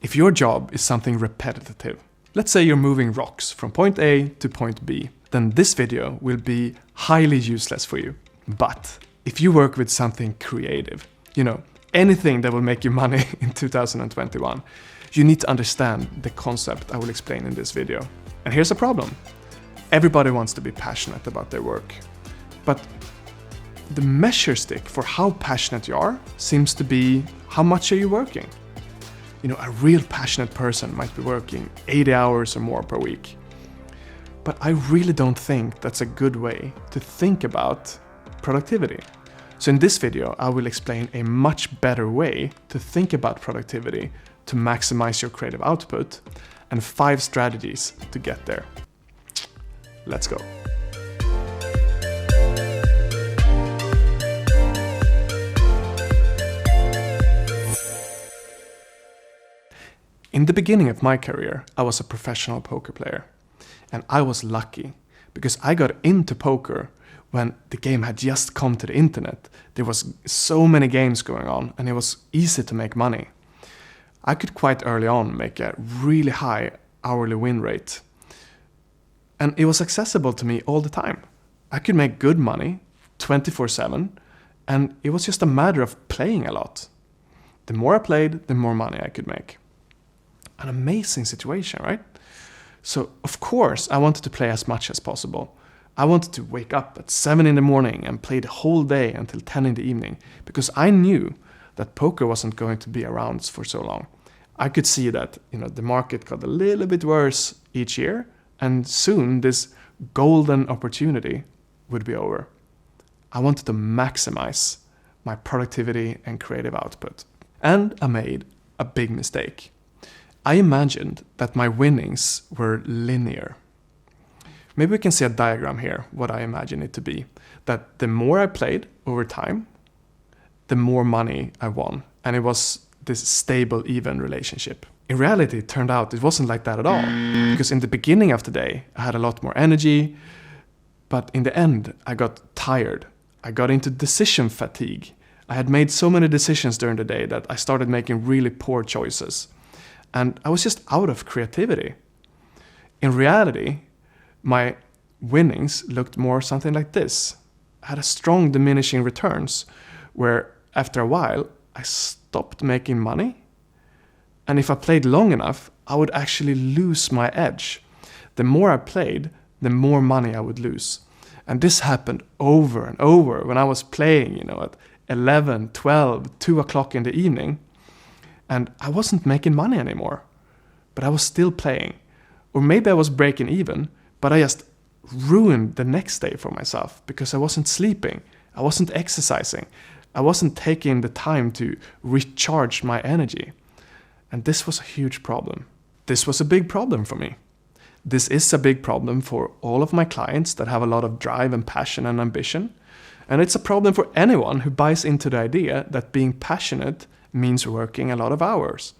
If your job is something repetitive, let's say you're moving rocks from point A to point B, then this video will be highly useless for you. But if you work with something creative, anything that will make you money in 2021, you need to understand the concept I will explain in this video. And here's a problem. Everybody wants to be passionate about their work. But the measure stick for how passionate you are seems to be how much are you working. A real passionate person might be working 80 hours or more per week. But I really don't think that's a good way to think about productivity. So in this video, I will explain a much better way to think about productivity to maximize your creative output and 5 strategies to get there. Let's go. In the beginning of my career, I was a professional poker player. And I was lucky because I got into poker when the game had just come to the internet. There was so many games going on and it was easy to make money. I could quite early on make a really high hourly win rate. And it was accessible to me all the time. I could make good money 24/7 and it was just a matter of playing a lot. The more I played, the more money I could make. An amazing situation, right? So, of course, I wanted to play as much as possible. I wanted to wake up at 7 in the morning and play the whole day until 10 in the evening because I knew that poker wasn't going to be around for so long. I could see that, the market got a little bit worse each year and soon this golden opportunity would be over. I wanted to maximize my productivity and creative output. And I made a big mistake. I imagined that my winnings were linear. Maybe we can see a diagram here, what I imagine it to be. That the more I played over time, the more money I won. And it was this stable, even relationship. In reality, it turned out it wasn't like that at all. Because in the beginning of the day, I had a lot more energy. But in the end, I got tired. I got into decision fatigue. I had made so many decisions during the day that I started making really poor choices. And I was just out of creativity. In reality, my winnings looked more something like this. I had a strong diminishing returns where after a while, I stopped making money. And if I played long enough, I would actually lose my edge. The more I played, the more money I would lose. And this happened over and over when I was playing, at 11, 12, 2 o'clock in the evening. And I wasn't making money anymore, but I was still playing. Or maybe I was breaking even, but I just ruined the next day for myself because I wasn't sleeping. I wasn't exercising. I wasn't taking the time to recharge my energy. And this was a huge problem. This was a big problem for me. This is a big problem for all of my clients that have a lot of drive and passion and ambition. And it's a problem for anyone who buys into the idea that being passionate means working a lot of hours.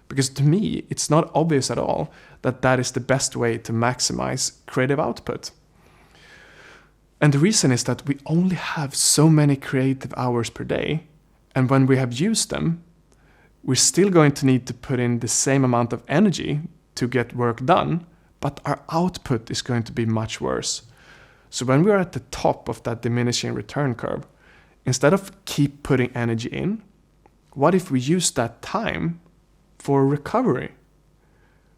Because to me, it's not obvious at all that that is the best way to maximize creative output. And the reason is that we only have so many creative hours per day. And when we have used them, we're still going to need to put in the same amount of energy to get work done, but our output is going to be much worse. So when we are at the top of that diminishing return curve, instead of keep putting energy in, what if we use that time for recovery,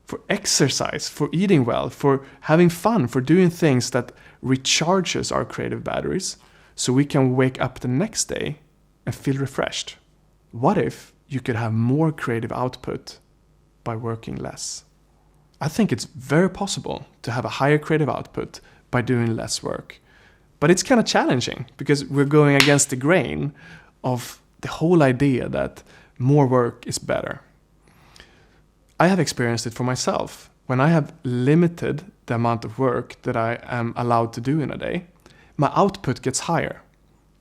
for exercise, for eating well, for having fun, for doing things that recharges our creative batteries so we can wake up the next day and feel refreshed? What if you could have more creative output by working less? I think it's very possible to have a higher creative output by doing less work. But it's kind of challenging because we're going against the grain of the whole idea that more work is better. I have experienced it for myself. When I have limited the amount of work that I am allowed to do in a day, my output gets higher.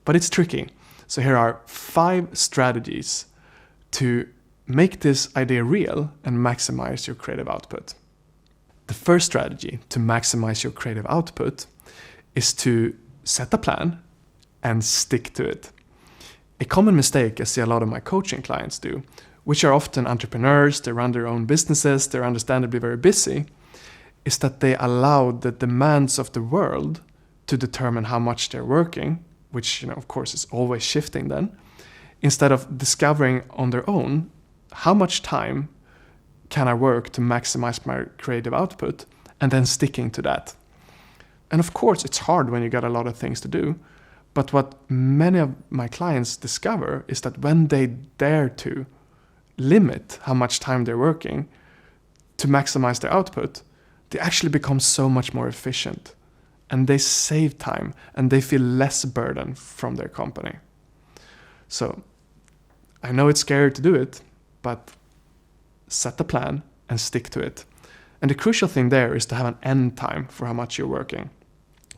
But it's tricky. So here are 5 strategies to make this idea real and maximize your creative output. The first strategy to maximize your creative output is to set a plan and stick to it. A common mistake I see a lot of my coaching clients do which are often entrepreneurs, they run their own businesses, they're understandably very busy, is that they allow the demands of the world to determine how much they're working, which, of course, is always shifting then, instead of discovering on their own how much time can I work to maximize my creative output, and then sticking to that. And of course, it's hard when you got a lot of things to do, but what many of my clients discover is that when they dare to limit how much time they're working to maximize their output, they actually become so much more efficient, and they save time, and they feel less burden from their company. So I know it's scary to do it, but set a plan and stick to it. And the crucial thing there is to have an end time for how much you're working.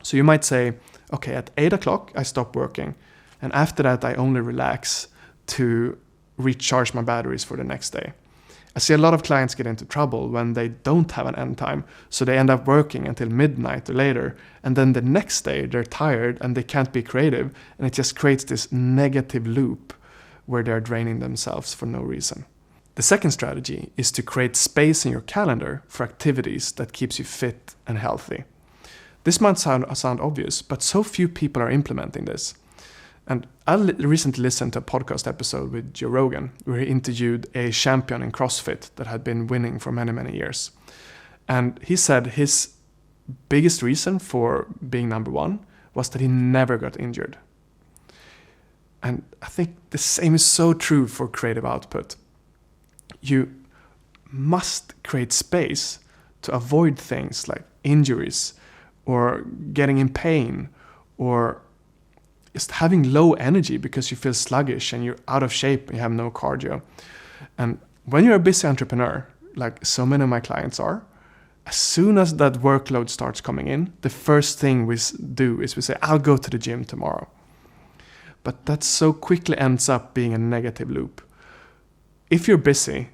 So you might say, okay, at 8 o'clock I stop working, and after that I only relax to recharge my batteries for the next day. I see a lot of clients get into trouble when they don't have an end time, so they end up working until midnight or later, and then the next day they're tired and they can't be creative, and it just creates this negative loop where they're draining themselves for no reason. The second strategy is to create space in your calendar for activities that keeps you fit and healthy. This might sound obvious, but so few people are implementing this. And I recently listened to a podcast episode with Joe Rogan, where he interviewed a champion in CrossFit that had been winning for many, many years. And he said his biggest reason for being number one was that he never got injured. And I think the same is so true for creative output. You must create space to avoid things like injuries or getting in pain or just having low energy because you feel sluggish and you're out of shape and you have no cardio. And when you're a busy entrepreneur, like so many of my clients are, as soon as that workload starts coming in, the first thing we do is we say, I'll go to the gym tomorrow. But that so quickly ends up being a negative loop. If you're busy,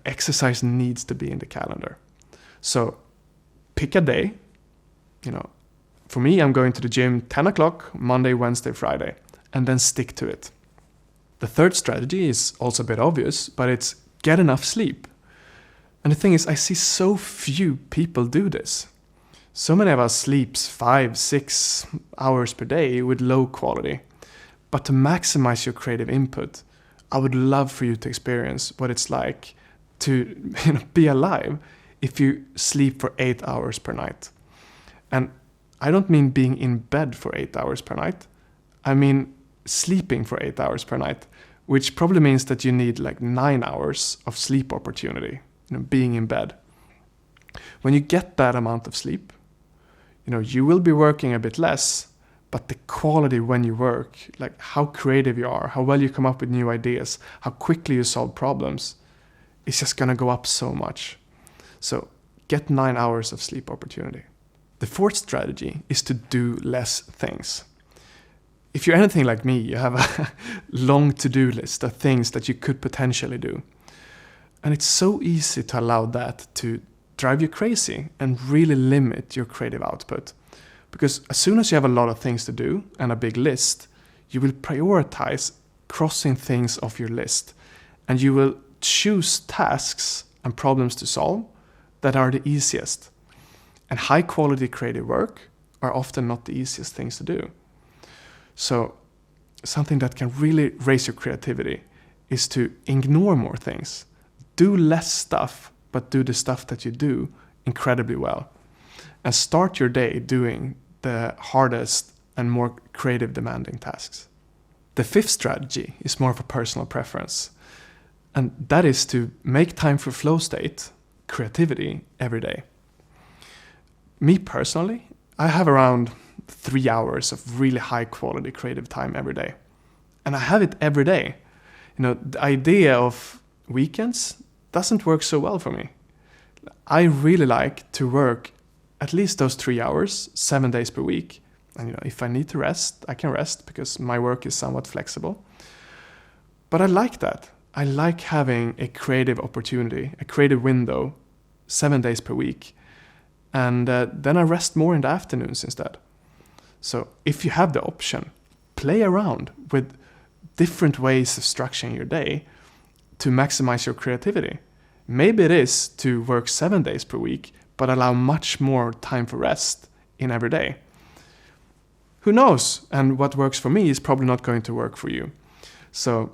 exercise needs to be in the calendar. So pick a day. For me, I'm going to the gym 10 o'clock, Monday, Wednesday, Friday, and then stick to it. The third strategy is also a bit obvious, but it's get enough sleep. And the thing is, I see so few people do this. So many of us sleeps 5-6 hours per day with low quality. But to maximize your creative input, I would love for you to experience what it's like to be alive if you sleep for 8 hours per night. And I don't mean being in bed for 8 hours per night. I mean sleeping for 8 hours per night, which probably means that you need like 9 hours of sleep opportunity, being in bed. When you get that amount of sleep, you will be working a bit less, but the quality when you work, like how creative you are, how well you come up with new ideas, how quickly you solve problems, is just going to go up so much. So get 9 hours of sleep opportunity. The fourth strategy is to do less things. If you're anything like me, you have a long to-do list of things that you could potentially do. And it's so easy to allow that to drive you crazy and really limit your creative output. Because as soon as you have a lot of things to do and a big list, you will prioritize crossing things off your list. And you will choose tasks and problems to solve that are the easiest. And high quality creative work are often not the easiest things to do. So something that can really raise your creativity is to ignore more things. Do less stuff, but do the stuff that you do incredibly well. And start your day doing the hardest and more creative demanding tasks. The fifth strategy is more of a personal preference. And that is to make time for flow state, creativity, every day. Me personally, I have around 3 hours of really high quality creative time every day. And I have it every day. The idea of weekends doesn't work so well for me. I really like to work at least those 3 hours, 7 days per week. And if I need to rest, I can rest because my work is somewhat flexible. But I like that. I like having a creative opportunity, a creative window, 7 days per week. And then I rest more in the afternoons instead. So if you have the option, play around with different ways of structuring your day to maximize your creativity? Maybe it is to work 7 days per week, but allow much more time for rest in every day. Who knows? And what works for me is probably not going to work for you. So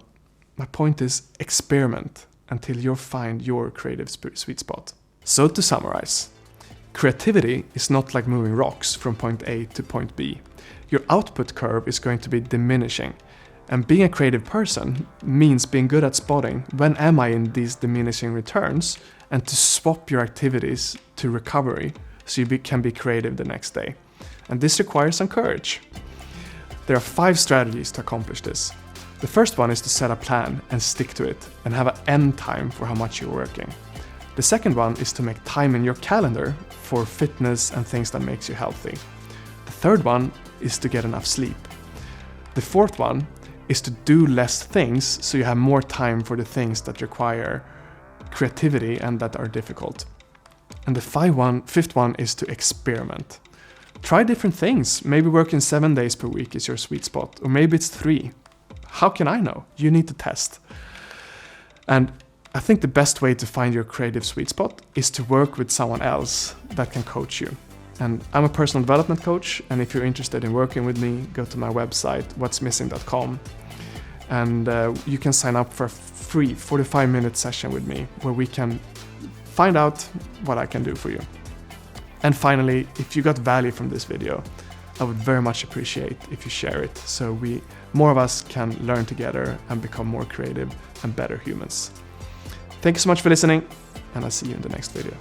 my point is, experiment until you find your creative sweet spot. So to summarize, creativity is not like moving rocks from point A to point B. Your output curve is going to be diminishing. And being a creative person means being good at spotting when am I in these diminishing returns, and to swap your activities to recovery so you can be creative the next day. And this requires some courage. There are 5 strategies to accomplish this. The first one is to set a plan and stick to it and have an end time for how much you're working. The second one is to make time in your calendar for fitness and things that makes you healthy. The third one is to get enough sleep. The fourth one is to do less things so you have more time for the things that require creativity and that are difficult. And the fifth one is to experiment. Try different things. Maybe working 7 days per week is your sweet spot, or maybe it's 3. How can I know? You need to test. And I think the best way to find your creative sweet spot is to work with someone else that can coach you. And I'm a personal development coach, and if you're interested in working with me, go to my website, whatsmissing.com, and you can sign up for a free 45-minute session with me where we can find out what I can do for you. And finally, if you got value from this video, I would very much appreciate if you share it so more of us can learn together and become more creative and better humans. Thank you so much for listening, and I'll see you in the next video.